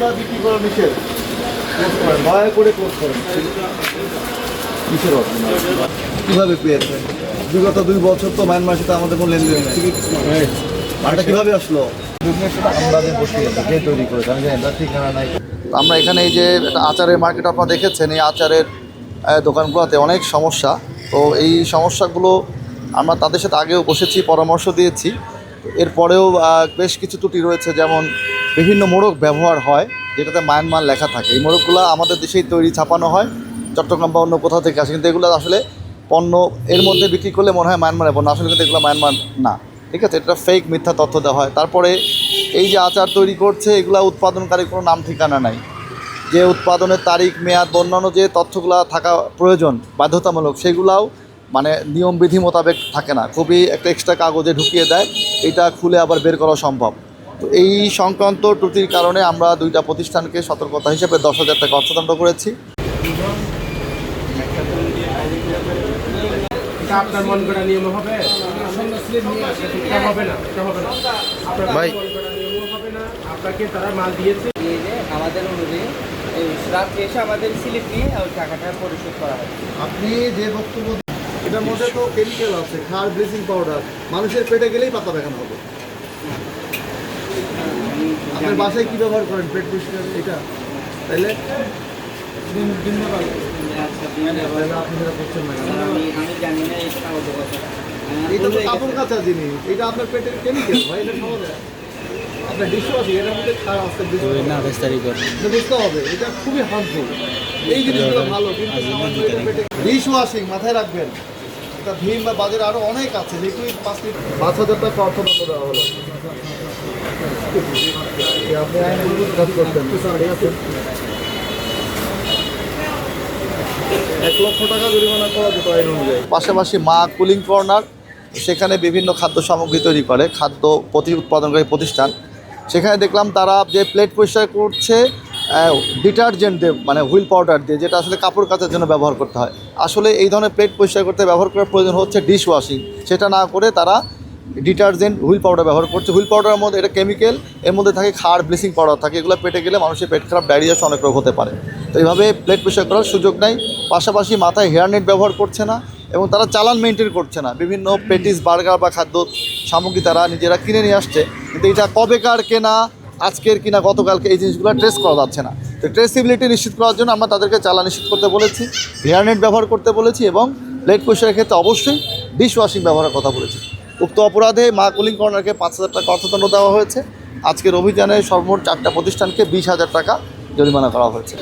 এগুলো বিক্রি করা নিষেধ, ক্লোজ করেন, দয়া করে ক্লোজ করেন। কিসের অর্থ কীভাবে পেয়েছেন? বিগত 2 বছর তো মায়ানমার সাথে আমাদের কোনো লেনদেন নেই। মালটা কীভাবে আসলো? আমরা যে বসিয়েছি, যে তৈরি করেছে, আমি জানি তার ঠিকানা নাই। আমরা এখানে এই যে একটা আচারের মার্কেট আপনারা দেখেছেন, এই আচারের দোকানগুলোতে অনেক সমস্যা। তো এই সমস্যাগুলো আমরা তাদের সাথে আগেও বসেছি, পরামর্শ দিয়েছি। এরপরেও বেশ কিছু ত্রুটি রয়েছে, যেমন বিভিন্ন মোড়ক ব্যবহার হয় যেটাতে মায়ানমার লেখা থাকে। এই মোড়কগুলো আমাদের দেশেই তৈরি, ছাপানো হয়, চট্টগ্রাম বা অন্য কোথাও থেকে আসে, কিন্তু এগুলো আসলে পণ্য এর মধ্যে বিক্রি করলে মনে হয় মায়ানমারের পণ্য, আসলে কিন্তু এগুলো মায়ানমার না। ঠিক আছে, এটা ফেক, মিথ্যা তথ্য দেওয়া হয়। তারপরে এই যে আচার তৈরি করছে, এগুলো উৎপাদনকারী কোনো নাম ঠিকানা নাই। যে উৎপাদনের তারিখ, মেয়াদ, অন্যান্য যে তথ্যগুলো থাকা প্রয়োজন বাধ্যতামূলক, সেগুলাও মানে নিয়মবিধি মোতাবেক থাকে না। খুবই একটা এক্সট্রা কাগজে ঢুকিয়ে দেয়, এটা খুলে আবার বের করা সম্ভব। তো এই সংক্রান্ত ত্রুটির কারণে আমরা 2টা প্রতিষ্ঠানকে সতর্কতা হিসেবে 10,000 টাকা অর্থদণ্ড করেছি। আপনার মন করা নিয়ম হবে হবে না, ভাই হবে না। আপনাকে তারা মাল দিয়েছে, আমাদের অনুযায়ী রাত্রে এসে আমাদের স্লিপ নিয়ে ওই টাকাটা পরিশোধ করা হয়। আপনি যে বক্তব্য, এটার মধ্যে তো কেমিক্যাল আছে, খার, ব্লিচিং পাউডার, মানুষের পেটে গেলেই পাতা দেখানো হবে। আপনার বাসায় কী ব্যবহার করেন পেট পরিষ্কার এটা? তাইলে আপনি যেটা করছেন না, আমি জানি না এটা তো কাপড় কাচা জিনিস, এটা আপনার পেটের কেমিক্যাল ভাই, এটা খাওয়া যায়। আপনার ডিশওয়াশিং, এটার মধ্যে খার আছে, বুঝতে হবে, এটা খুবই হার্মফুল। এই জিনিসগুলো ভালো, কিন্তু ডিশওয়াশিং মাথায় রাখবেন। এটা ভীম বা বাজারে আরও অনেক আছে, লিকুইড 5,000 টাকা অর্থদণ্ড দেওয়া হলো। আপনি আইনগুলো কাজ করতেন, ঠিক আছে, 1 লক্ষ টাকা জরিমানা করা যেত আইন অনুযায়ী। পাশাপাশি মা কুলিং কর্নার, সেখানে বিভিন্ন খাদ্য সামগ্রী তৈরি করে, খাদ্য উৎপাদনকারী প্রতিষ্ঠান। সেখানে দেখলাম তারা যে প্লেট পরিষ্কার করছে ডিটারজেন্ট দিয়ে, মানে হুইল পাউডার দিয়ে, যেটা আসলে কাপড় কাচার জন্য ব্যবহার করতে হয়। আসলে এই ধরনের প্লেট পরিষ্কার করতে ব্যবহার করার প্রয়োজন হচ্ছে ডিশ ওয়াশিং, সেটা না করে তারা ডিটারজেন্ট হুইল পাউডার ব্যবহার করছে। হুইল পাউডারের মধ্যে এটা কেমিক্যাল, এর মধ্যে থাকে খার, ব্লিচিং পাউডার থাকে, এগুলো পেটে গেলে মানুষের পেট খারাপ, ডায়রিয়া অনেক রোগ হতে পারে। তো এইভাবে প্লেট পরিষ্কার করার সুযোগ নেই। পাশাপাশি মাথায় হেয়ারনেট ব্যবহার করছে না, এবং তারা চালান মেনটেন করছে না। বিভিন্ন পেটিস, বার্গার বা খাদ্য সামগ্রী তারা নিজেরা কিনে নিয়ে আসছে, কিন্তু এটা কবেকার কেনা, আজকের কিনা, গতকালকে, এই জিনিসগুলো ট্রেস করা যাচ্ছে না। তো ট্রেসিবিলিটি নিশ্চিত করার জন্য আমরা তাদেরকে চালান নিশ্চিত করতে বলেছি, হেয়ারনেট ব্যবহার করতে বলেছি, এবং প্লেট পরিষ্কারের ক্ষেত্রে অবশ্যই ডিশ ওয়াশিং ব্যবহারের কথা বলেছি। উক্ত অপরাধে মা কুলিং কর্নারকে 5,000 টাকা অর্থদণ্ড দেওয়া হয়েছে। আজকের অভিযানে সর্বমোট 4টা প্রতিষ্ঠানকে 20,000 টাকা জরিমানা করা হয়েছে।